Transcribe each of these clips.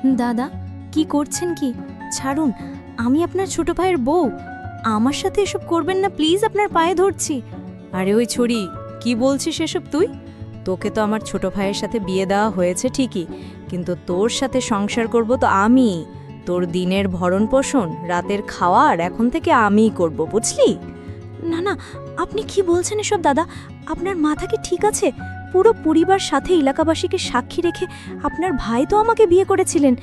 দাদা, কি করছেন কি? ছাড়ুন, আমি আপনার ছোট ভাইয়ের বউ। আমার সাথে এসব করবেন না প্লিজ, আপনার পায়ে ধরছি। আরে ওই ছড়ি, কি বলছিস এসব তুই? তোকে তো আমার ছোট ভাইয়ের সাথে বিয়ে দেওয়া হয়েছে ঠিকই, কিন্তু তোর সাথে সংসার করব তো আমি। তোর দিনের ভরণ পোষণ, রাতের খাওয়ার এখন থেকে আমিই করব, বুঝলি? না না, আপনি কি বলছেন এসব দাদা? আপনার মাথা কি ঠিক আছে? পুরো পরিবার সাথে এলাকাবাসীকে সাক্ষী রেখে আপনার ভাই তো আমাকে বিয়ে করেছিলেন,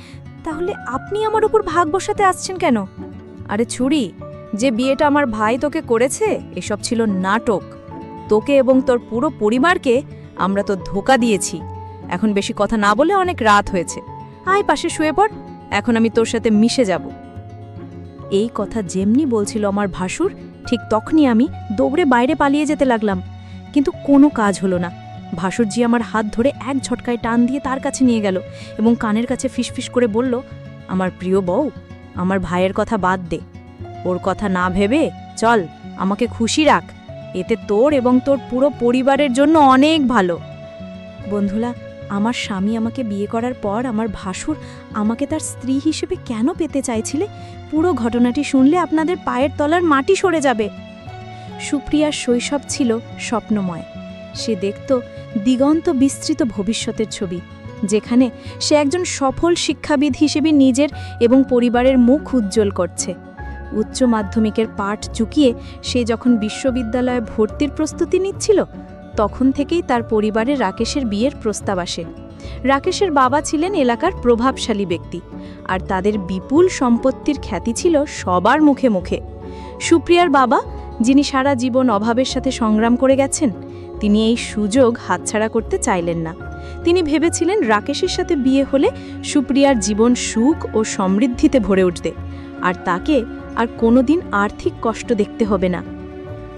তাহলে আপনি আমার উপর ভাগ বসাতে আসছেন কেন? আরে ছুরি, যে বিয়েটা আমার ভাই তোকে করেছে এসব ছিল নাটক। তোকে এবং তোর পুরো পরিবারকে আমরা তো ধোঁকা দিয়েছি। এখন বেশি কথা না বলে অনেক রাত হয়েছে, আয় পাশে শুয়ে পড়, এখন আমি তোর সাথে মিশে যাব। এই কথা যেমনি বলছিল আমার ভাসুর, ঠিক তখনই আমি দৌড়ে বাইরে পালিয়ে যেতে লাগলাম, কিন্তু কোনো কাজ হলো না। ভাসুরজি আমার হাত ধরে এক ঝটকায় টান দিয়ে তার কাছে নিয়ে গেল এবং কানের কাছে ফিসফিস করে বলল, আমার প্রিয় বউ, আমার ভাইয়ের কথা বাদ দে, ওর কথা না ভেবে চল আমাকে খুশি রাখ, এতে তোর এবং তোর পুরো পরিবারের জন্য অনেক ভালো। বন্ধুরা, আমার স্বামী আমাকে বিয়ে করার পর আমার ভাসুর আমাকে তার স্ত্রী হিসেবে কেন পেতে চাইছিলে, পুরো ঘটনাটি শুনলে আপনাদের পায়ের তলার মাটি সরে যাবে। সুপ্রিয়ার শৈশব ছিল স্বপ্নময়। সে দেখত দিগন্ত বিস্তৃত ভবিষ্যতের ছবি, যেখানে সে একজন সফল শিক্ষাবিদ হিসেবে নিজের এবং পরিবারের মুখ উজ্জ্বল করছে। উচ্চ মাধ্যমিকের পাঠ চুকিয়ে সে যখন বিশ্ববিদ্যালয়ে ভর্তির প্রস্তুতি নিচ্ছিল, তখন থেকেই তার পরিবারে রাকেশের বিয়ের প্রস্তাব আসে। রাকেশের বাবা ছিলেন এলাকার প্রভাবশালী ব্যক্তি, আর তাদের বিপুল সম্পত্তির খ্যাতি ছিল সবার মুখে মুখে। সুপ্রিয়ার বাবা, যিনি সারা জীবন অভাবের সাথে সংগ্রাম করে গেছেন, তিনি এই সুযোগ হাতছাড়া করতে চাইলেন না। তিনি ভেবেছিলেন রাকেশের সাথে বিয়ে হলে সুপ্রিয়ার জীবন সুখ ও সমৃদ্ধিতে ভরে উঠবে, আর তাকে আর কোনোদিন আর্থিক কষ্ট দেখতে হবে না।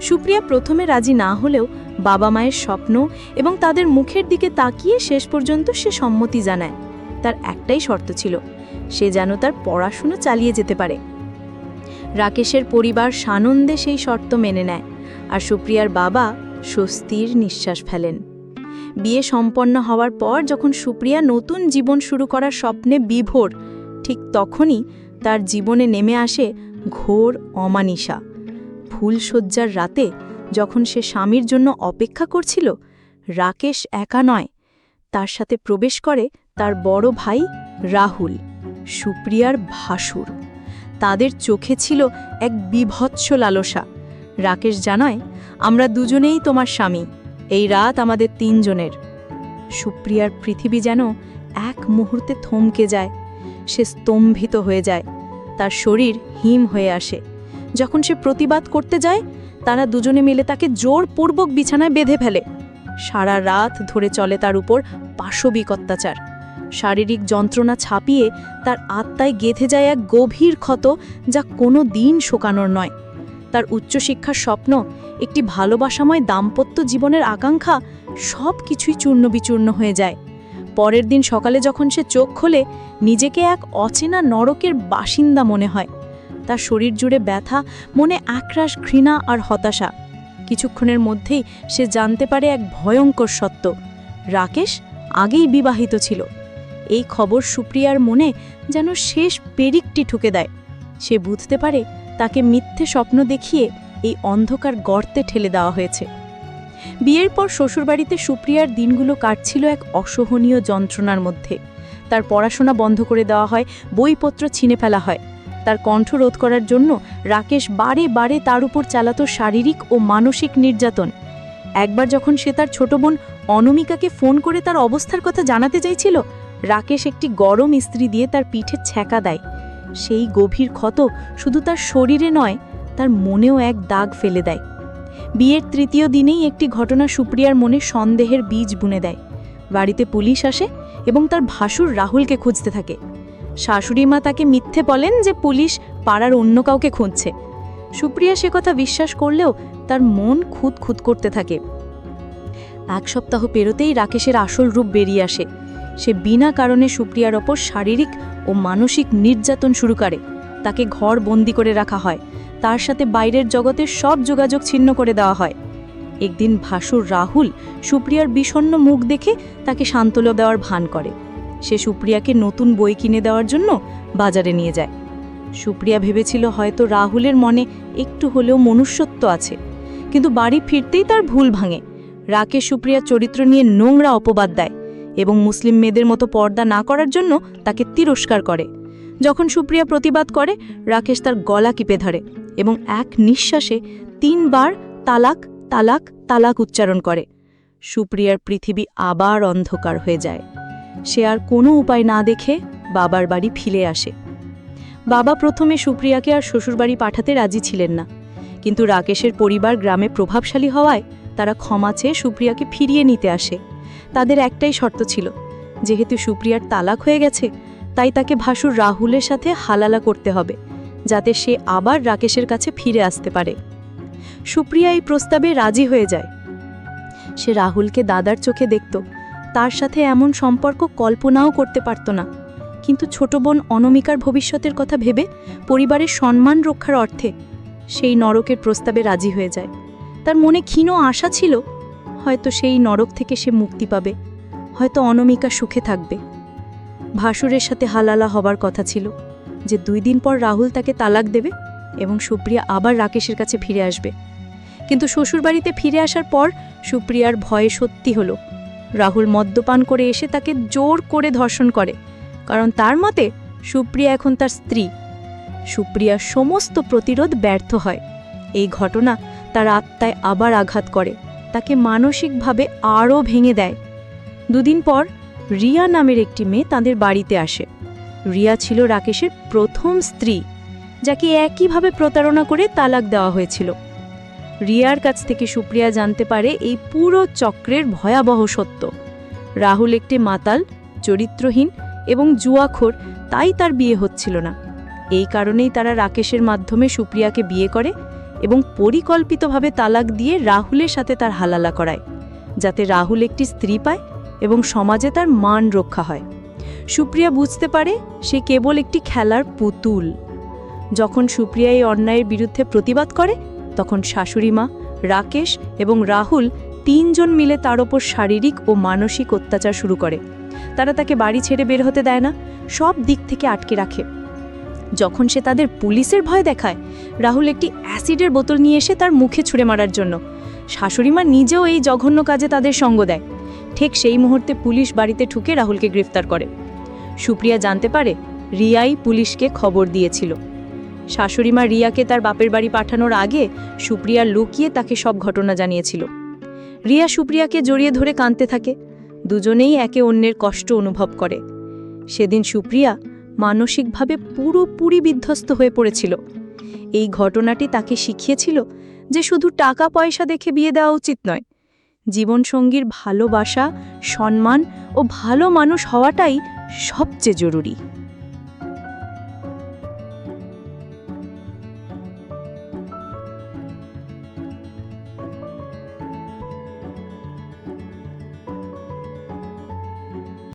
সুপ্রিয়া প্রথমে রাজি না হলেও বাবা মায়ের স্বপ্ন এবং তাদের মুখের দিকে তাকিয়ে শেষ পর্যন্ত সে সম্মতি জানায়। তার একটাই শর্ত ছিল, সে যেন তার পড়াশুনো চালিয়ে যেতে পারে। রাকেশের পরিবার সানন্দে সেই শর্ত মেনে নেয়, আর সুপ্রিয়ার বাবা স্বস্তির নিঃশ্বাস ফেলেন। বিয়ে সম্পন্ন হওয়ার পর যখন সুপ্রিয়া নতুন জীবন শুরু করার স্বপ্নে বিভোর, ঠিক তখনই তার জীবনে নেমে আসে ঘোর অমানিসা। ফুলশয্যার রাতে যখন সে স্বামীর জন্য অপেক্ষা করছিল, রাকেশ একা নয়, তার সাথে প্রবেশ করে তার বড় ভাই রাহুল, সুপ্রিয়ার ভাসুর। তাদের চোখে ছিল এক বীভৎস লালসা। রাকেশ জানায়, আমরা দুজনেই তোমার স্বামী, এই রাত আমাদের তিনজনের। সুপ্রিয়ার পৃথিবী যেন এক মুহূর্তে থমকে যায়। সে স্তম্ভিত হয়ে যায়, তার শরীর হিম হয়ে আসে। যখন সে প্রতিবাদ করতে যায়, তারা দুজনে মিলে তাকে জোরপূর্বক বিছানায় বেঁধে ফেলে। সারা রাত ধরে চলে তার উপর পাশবিক অত্যাচার। শারীরিক যন্ত্রণা ছাপিয়ে তার আত্মায় গেঁথে যায় এক গভীর ক্ষত, যা কোনো দিন শোকানোর নয়। তার উচ্চশিক্ষার স্বপ্ন, একটি ভালোবাসাময় দাম্পত্য জীবনের আকাঙ্ক্ষা, সব কিছুই চূর্ণবিচূর্ণ হয়ে যায়। পরের দিন সকালে যখন সে চোখ খোলে, নিজেকে এক অচেনা নরকের বাসিন্দা মনে হয়। তার শরীর জুড়ে ব্যথা, মনে একরাশ ঘৃণা আর হতাশা। কিছুক্ষণের মধ্যেই সে জানতে পারে এক ভয়ঙ্কর সত্য, রাকেশ আগেই বিবাহিত ছিল। এই খবর সুপ্রিয়ার মনে যেন শেষ পেরিকটি ঠুকে দেয়। সে বুঝতে পারে তাকে মিথ্যে স্বপ্ন দেখিয়ে এই অন্ধকার গর্তে ঠেলে দেওয়া হয়েছে। বিয়ের পর শ্বশুরবাড়িতে সুপ্রিয়ার দিনগুলো কাটছিল এক অসহনীয় যন্ত্রণার মধ্যে। তার পড়াশোনা বন্ধ করে দেওয়া হয়, বইপত্র ছিনে ফেলা হয়। তার কণ্ঠ রোধ করার জন্য রাকেশ বারে বারে তার উপর চালাতো শারীরিক ও মানসিক নির্যাতন। একবার যখন সে তার ছোট বোন অনমিকাকে ফোন করে তার অবস্থার কথা জানাতে চাইছিল, রাকেশ একটি গরম ইস্ত্রি দিয়ে তার পিঠে ছ্যাঁকা দেয়। সেই গভীর ক্ষত শুধু তার শরীরে নয়, তার মনেও এক দাগ ফেলে দেয়। বিয়ের তৃতীয় দিনেই একটি ঘটনা সুপ্রিয়ার মনে সন্দেহের বীজ বুনে দেয়। বাড়িতে পুলিশ আসে এবং তার ভাসুর রাহুলকে খুঁজতে থাকে। শাশুড়ি মা তাকে মিথ্যে বলেন যে পুলিশ পাড়ার অন্য কাউকে খুঁজছে। সুপ্রিয়া সে কথা বিশ্বাস করলেও তার মন খুঁত খুঁত করতে থাকে। এক সপ্তাহ পেরোতেই রাকেশের আসল রূপ বেরিয়ে আসে। সে বিনা কারণে সুপ্রিয়ার ওপর শারীরিক ও মানসিক নির্যাতন শুরু করে। তাকে ঘর বন্দি করে রাখা হয়, তার সাথে বাইরের জগতের সব যোগাযোগ ছিন্ন করে দেওয়া হয়। একদিন ভাসুর রাহুল সুপ্রিয়ার বিষণ্ণ মুখ দেখে তাকে সান্ত্বনা দেওয়ার ভান করে। সে সুপ্রিয়াকে নতুন বই কিনে দেওয়ার জন্য বাজারে নিয়ে যায়। সুপ্রিয়া ভেবেছিল হয়তো রাহুলের মনে একটু হলেও মনুষ্যত্ব আছে, কিন্তু বাড়ি ফিরতেই তার ভুল ভাঙে। রাকেশ সুপ্রিয়ার চরিত্র নিয়ে নোংরা অপবাদ দেয় এবং মুসলিম মেয়েদের মতো পর্দা না করার জন্য তাকে তিরস্কার করে। যখন সুপ্রিয়া প্রতিবাদ করে, রাকেশ তার গলা টিপে ধরে এবং এক নিঃশ্বাসে 3 বার তালাক তালাক তালাক উচ্চারণ করে। সুপ্রিয়ার পৃথিবী আবার অন্ধকার হয়ে যায়। সে আর কোনো উপায় না দেখে বাবার বাড়ি ফিরে আসে। বাবা প্রথমে সুপ্রিয়াকে আর শ্বশুরবাড়ি পাঠাতে রাজি ছিলেন না, কিন্তু রাকেশের পরিবার গ্রামে প্রভাবশালী হওয়ায় তারা ক্ষমা চেয়ে সুপ্রিয়াকে ফিরিয়ে নিতে আসে। তাদের একটাই শর্ত ছিল, যেহেতু সুপ্রিয়ার তালাক হয়ে গেছে, তাই তাকে ভাসুর রাহুলের সাথে হালালা করতে হবে, যাতে সে আবার রাকেশের কাছে ফিরে আসতে পারে। সুপ্রিয়া এই প্রস্তাবে রাজি হয়ে যায়। সে রাহুলকে দাদার চোখে দেখত, তার সাথে এমন সম্পর্ক কল্পনাও করতে পারত না। কিন্তু ছোট বোন অনমিকার ভবিষ্যতের কথা ভেবে পরিবারের সম্মান রক্ষার অর্থে সেই নরকের প্রস্তাবে রাজি হয়ে যায়। তার মনে ক্ষীণ আশা ছিল, হয়তো সেই নরক থেকে সে মুক্তি পাবে, হয়তো অনমিকা সুখে থাকবে। ভাসুরের সাথে হালালা হবার কথা ছিল যে 2 দিন পর রাহুল তাকে তালাক দেবে এবং সুপ্রিয়া আবার রাকেশের কাছে ফিরে আসবে। কিন্তু শ্বশুরবাড়িতে ফিরে আসার পর সুপ্রিয়ার ভয়ে সত্যি হলো। রাহুল মদ্যপান করে এসে তাকে জোর করে ধর্ষণ করে, কারণ তার মতে সুপ্রিয়া এখন তার স্ত্রী। সুপ্রিয়ার সমস্ত প্রতিরোধ ব্যর্থ হয়। এই ঘটনা তার আত্মায় আবার আঘাত করে, তাকে মানসিকভাবে আরও ভেঙে দেয়। 2 দিন পর রিয়া নামের একটি মেয়ে তাদের বাড়িতে আসে। রিয়া ছিল রাকেশের প্রথম স্ত্রী, যাকে একইভাবে প্রতারণা করে তালাক দেওয়া হয়েছিল। রিয়ার কাছ থেকে সুপ্রিয়া জানতে পারে এই পুরো চক্রের ভয়াবহ সত্য। রাহুল একটি মাতাল, চরিত্রহীন এবং জুয়াখোর, তাই তার বিয়ে হচ্ছিল না। এই কারণেই তারা রাকেশের মাধ্যমে সুপ্রিয়াকে বিয়ে করে এবং পরিকল্পিতভাবে তালাক দিয়ে রাহুলের সাথে তার হালালা করায়, যাতে রাহুল একটি স্ত্রী পায় এবং সমাজে তার মান রক্ষা হয়। সুপ্রিয়া বুঝতে পারে সে কেবল একটি খেলার পুতুল। যখন সুপ্রিয়া এই অন্যায়ের বিরুদ্ধে প্রতিবাদ করে, তখন শাশুড়িমা, রাকেশ এবং রাহুল 3 জন মিলে তার ওপর শারীরিক ও মানসিক অত্যাচার শুরু করে। তারা তাকে বাড়ি ছেড়ে বের হতে দেয় না, সব দিক থেকে আটকে রাখে। যখন সে তাদের পুলিশের ভয় দেখায়, রাহুল একটি অ্যাসিডের বোতল নিয়ে এসে তার মুখে ছুঁড়ে মারার জন্য। শাশুড়িমা নিজেও এই জঘন্য কাজে তাদের সঙ্গ দেয়। ঠিক সেই মুহূর্তে পুলিশ বাড়িতে ঢুকে রাহুলকে গ্রেফতার করে। সুপ্রিয়া জানতে পারে রিয়াই পুলিশকে খবর দিয়েছিল। শাশুড়িমা রিয়াকে তার বাপের বাড়ি পাঠানোর আগে সুপ্রিয়া লুকিয়ে তাকে সব ঘটনা জানিয়েছিল। রিয়া সুপ্রিয়াকে জড়িয়ে ধরে কাঁদতে থাকে। দুজনেই একে অন্যের কষ্ট অনুভব করে। সেদিন সুপ্রিয়া মানসিকভাবে পুরোপুরি বিধ্বস্ত হয়ে পড়েছিল। এই ঘটনাটি তাকে শিখিয়েছিল যে শুধু টাকা পয়সা দেখে বিয়ে দেওয়া উচিত নয়। জীবনসঙ্গীর ভালোবাসা, সম্মান ও ভালো মানুষ হওয়াটাই সবচেয়ে জরুরি।